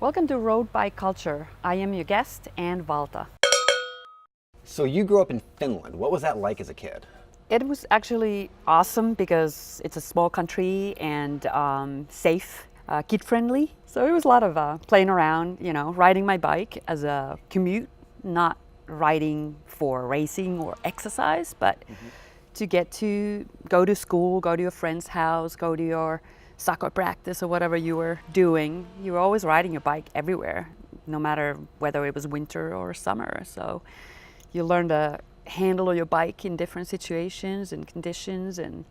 Welcome to Road Bike Culture. I am your guest, Anne Valta. So you grew up in Finland. What was that like as a kid? It was actually awesome because it's a small country and safe, kid-friendly. So it was a lot of playing around, riding my bike as a commute, not riding for racing or exercise, but to get to go to school, go to your friend's house, go to your soccer practice or whatever you were doing. You were always riding your bike everywhere, no matter whether it was winter or summer. So you learn to handle your bike in different situations and conditions, and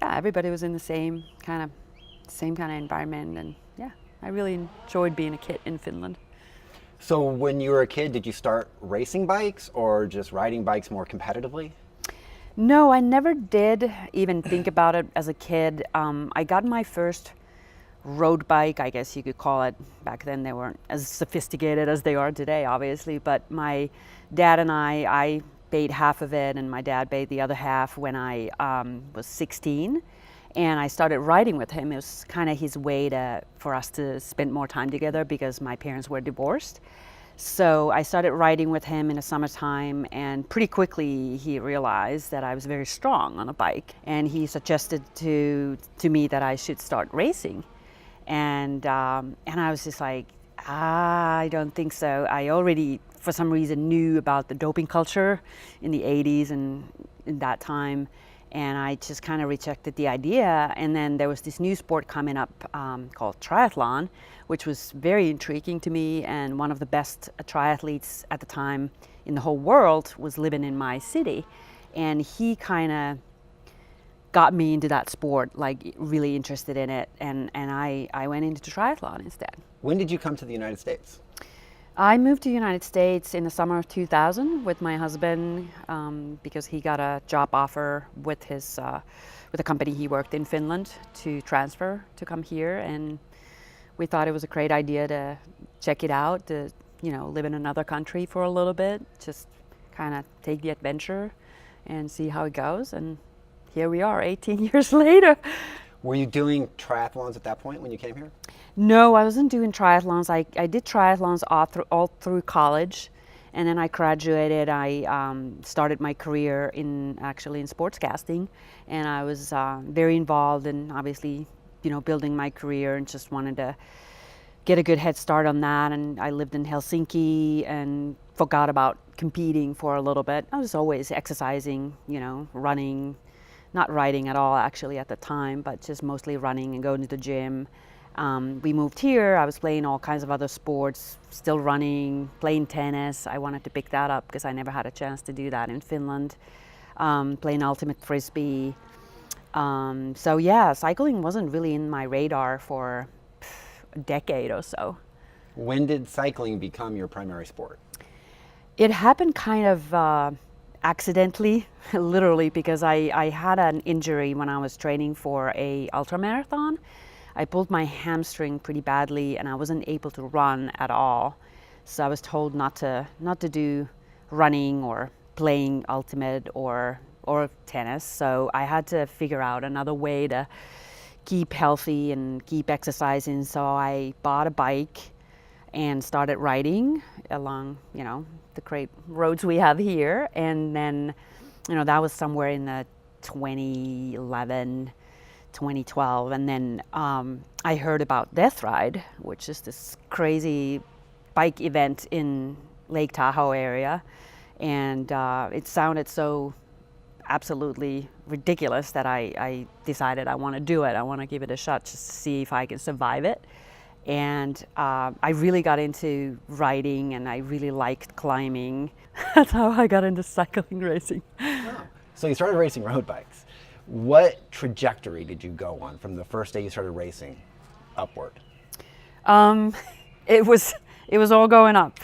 yeah, everybody was in the same kind of environment, and yeah, I really enjoyed being a kid in Finland. So when you were a kid, did you start racing bikes or just riding bikes more competitively? No, I never did even think about it as a kid. I got my first road bike, I guess you could call it. Back then they weren't as sophisticated as they are today, obviously, but my dad and I paid half of it and my dad paid the other half when I was 16, and I started riding with him. It was kind of his way for us to spend more time together because my parents were divorced. So I started riding with him in the summertime, and pretty quickly he realized that I was very strong on a bike, and he suggested to me that I should start racing. And I was just like, I don't think so. I already, for some reason, knew about the doping culture in the 80s and in that time, and I just kind of rejected the idea. And then there was this new sport coming up called triathlon, which was very intriguing to me, and one of the best triathletes at the time in the whole world was living in my city, and he kind of got me into that sport, like really interested in it, and I went into triathlon instead. When did you come to the United States? I moved to the United States in the summer of 2000 with my husband because he got a job offer with with a company he worked in Finland to transfer to come here, and we thought it was a great idea to check it out, to live in another country for a little bit, just kind of take the adventure and see how it goes. And here we are 18 years later. Were you doing triathlons at that point when you came here? No, I wasn't doing triathlons. I did triathlons all through college, and then I graduated. I started my career in sportscasting, and I was very involved in obviously building my career, and just wanted to get a good head start on that. And I lived in Helsinki and forgot about competing for a little bit. I was always exercising, running, not riding at all actually at the time, but just mostly running and going to the gym. We moved here. I was playing all kinds of other sports, still running, playing tennis. I wanted to pick that up because I never had a chance to do that in Finland. Playing ultimate frisbee. So yeah, cycling wasn't really in my radar for a decade or so. When did cycling become your primary sport? It happened kind of accidentally, literally, because I had an injury when I was training for a ultramarathon. I pulled my hamstring pretty badly and I wasn't able to run at all. So I was told not to do running or playing ultimate or tennis. So I had to figure out another way to keep healthy and keep exercising. So I bought a bike and started riding along, the great roads we have here. And then, that was somewhere in the 2011, 2012. And then I heard about Death Ride, which is this crazy bike event in Lake Tahoe area. And it sounded so absolutely ridiculous that I decided I want to do it. I want to give it a shot just to see if I can survive it. And I really got into riding, and I really liked climbing. That's how I got into cycling racing. Oh. So you started racing road bikes. What trajectory did you go on from the first day you started racing upward? It was all going up.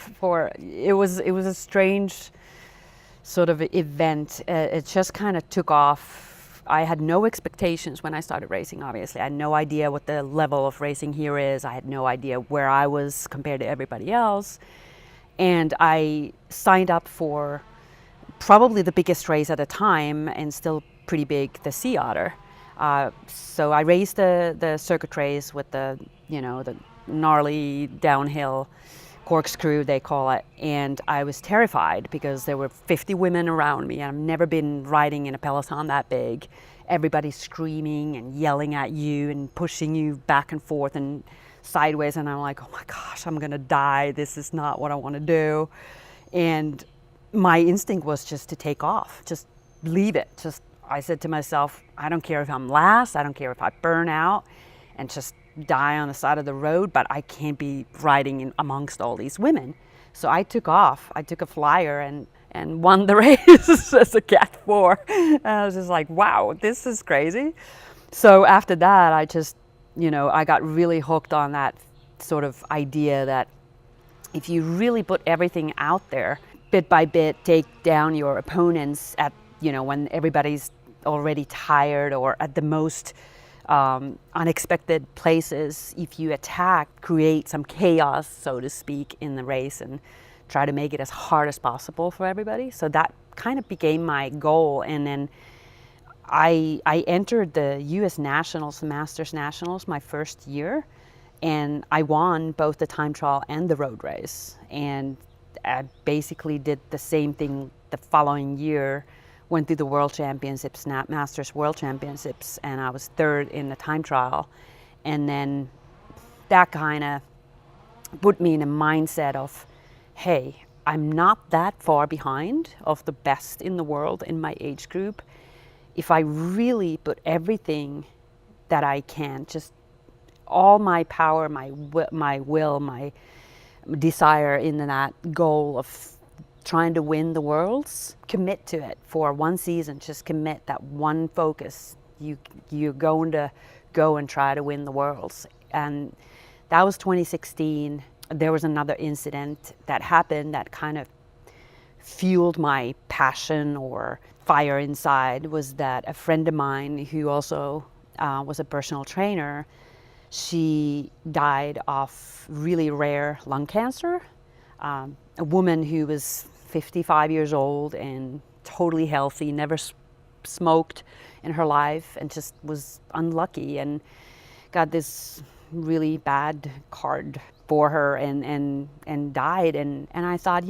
It was a strange sort of event. It just kind of took off. I had no expectations when I started racing, obviously. I had no idea what the level of racing here is. I had no idea where I was compared to everybody else. And I signed up for probably the biggest race at the time, and still pretty big, the Sea Otter. So I raced the circuit race with the gnarly downhill corkscrew, they call it. And I was terrified because there were 50 women around me. I've never been riding in a peloton that big. Everybody's screaming and yelling at you and pushing you back and forth and sideways. And I'm like, oh my gosh, I'm gonna die. This is not what I want to do. And my instinct was just to take off, just leave it. I said to myself, I don't care if I'm last, I don't care if I burn out and just die on the side of the road, but I can't be riding in amongst all these women. So I took off. I took a flyer and won the race as a Cat 4. And I was just like, wow, this is crazy. So after that, I just, I got really hooked on that sort of idea that if you really put everything out there, bit by bit, take down your opponents at, when everybody's already tired or at the most unexpected places, if you attack, create some chaos, so to speak, in the race and try to make it as hard as possible for everybody. So that kind of became my goal. And then I entered the US Nationals, the Masters Nationals, my first year, and I won both the time trial and the road race. And I basically did the same thing the following year, went through the World Championships, Masters World Championships, and I was third in the time trial. And then that kind of put me in a mindset of, hey, I'm not that far behind of the best in the world in my age group. If I really put everything that I can, just all my power, my will, my desire in that goal of trying to win the worlds, commit to it for one season. Just commit that one focus. You're going to go and try to win the worlds. And that was 2016. There was another incident that happened that kind of fueled my passion or fire inside. Was that a friend of mine who also was a personal trainer, she died of really rare lung cancer. A woman who was 55 years old and totally healthy, never smoked in her life, and just was unlucky and got this really bad card for her and died. And I thought,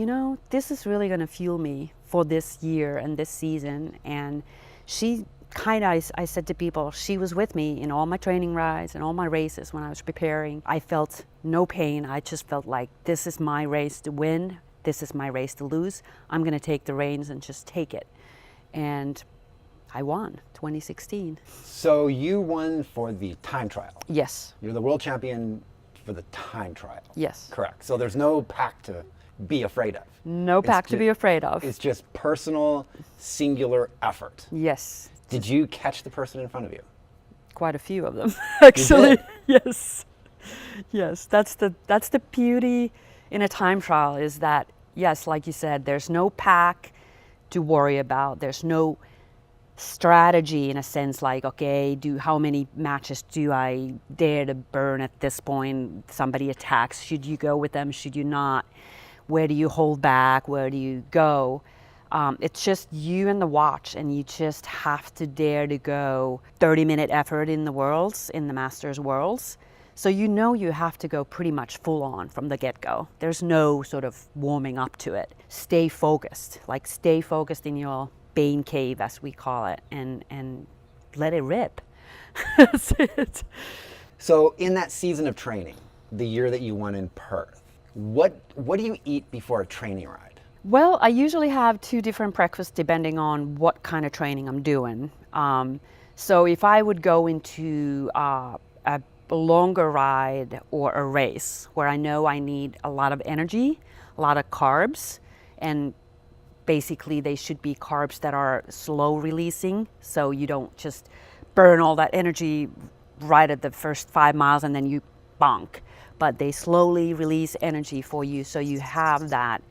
this is really going to fuel me for this year and this season. And she kind of, I said to people, she was with me in all my training rides and all my races when I was preparing. I felt no pain. I just felt like this is my race to win. This is my race to lose. I'm going to take the reins and just take it. And I won 2016. So you won for the time trial. Yes. You're the world champion for the time trial. Yes. Correct. So there's no pack to be afraid of. No pack to be afraid of. It's just personal, singular effort. Yes. Did you catch the person in front of you? Quite a few of them, actually. You did? Yes. Yes. That's the beauty in a time trial, is that, yes, like you said, there's no pack to worry about. There's no strategy in a sense, like, okay, how many matches do I dare to burn at this point? Somebody attacks. Should you go with them? Should you not? Where do you hold back? Where do you go? It's just you and the watch, and you just have to dare to go 30-minute effort in the Worlds, in the Masters Worlds. So you have to go pretty much full on from the get-go. There's no sort of warming up to it. Stay focused in your Bane cave, as we call it, and let it rip. That's it. So in that season of training, the year that you won in Perth, what do you eat before a training ride? Well, I usually have 2 different breakfasts depending on what kind of training I'm doing. So if I would go into a longer ride or a race where I know I need a lot of energy, a lot of carbs, and basically they should be carbs that are slow releasing, so you don't just burn all that energy right at the first 5 miles and then you bonk, but they slowly release energy for you, so you have that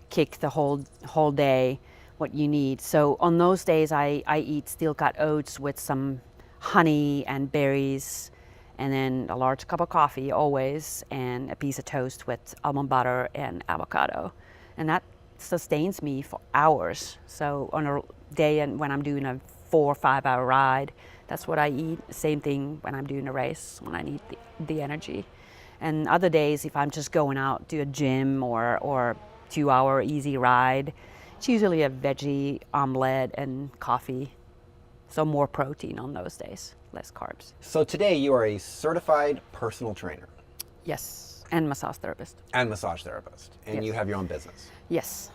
kick the whole day, what you need. So on those days I eat steel cut oats with some honey and berries, and then a large cup of coffee always, and a piece of toast with almond butter and avocado, and that sustains me for hours. So on a day and when I'm doing a 4 or 5 hour ride, that's what I eat. Same thing when I'm doing a race, when I need the energy. And other days, if I'm just going out to a gym or 2-hour easy ride, it's usually a veggie omelet and coffee. So more protein on those days, less carbs. So today you are a certified personal trainer. Yes, and massage therapist. And massage therapist. And Yes. you have your own business. Yes.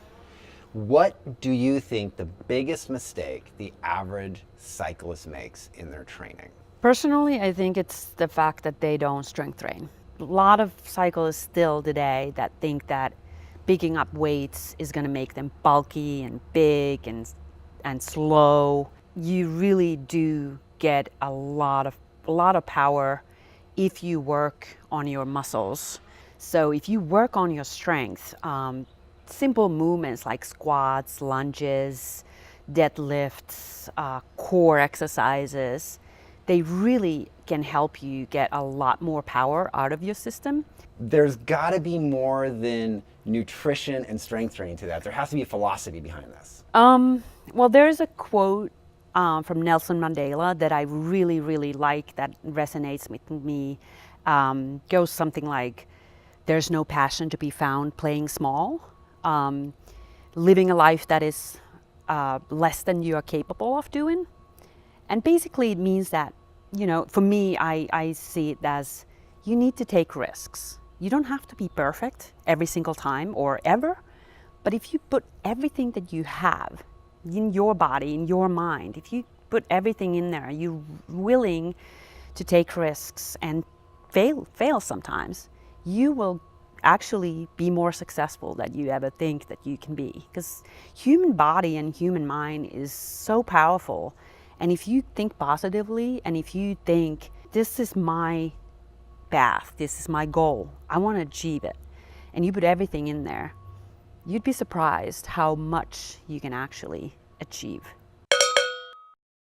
What do you think the biggest mistake the average cyclist makes in their training? Personally, I think it's the fact that they don't strength train. A lot of cyclists still today that think that picking up weights is going to make them bulky and big and slow. You really do get a lot of power if you work on your muscles. So if you work on your strength, simple movements like squats, lunges, deadlifts, core exercises, they really can help you get a lot more power out of your system. There's got to be more than nutrition and strength training to that. There has to be a philosophy behind this. Well, there's a quote from Nelson Mandela that I really, really like that resonates with me. Goes something like, "There's no passion to be found playing small." Living a life that is less than you are capable of doing. And basically it means that, for me, I see it as you need to take risks. You don't have to be perfect every single time or ever, but if you put everything that you have in your body, in your mind, if you put everything in there, you're willing to take risks and fail sometimes, you will actually be more successful than you ever think that you can be. Because human body and human mind is so powerful. And if you think positively, and if you think, this is my path, this is my goal, I want to achieve it, and you put everything in there, you'd be surprised how much you can actually achieve.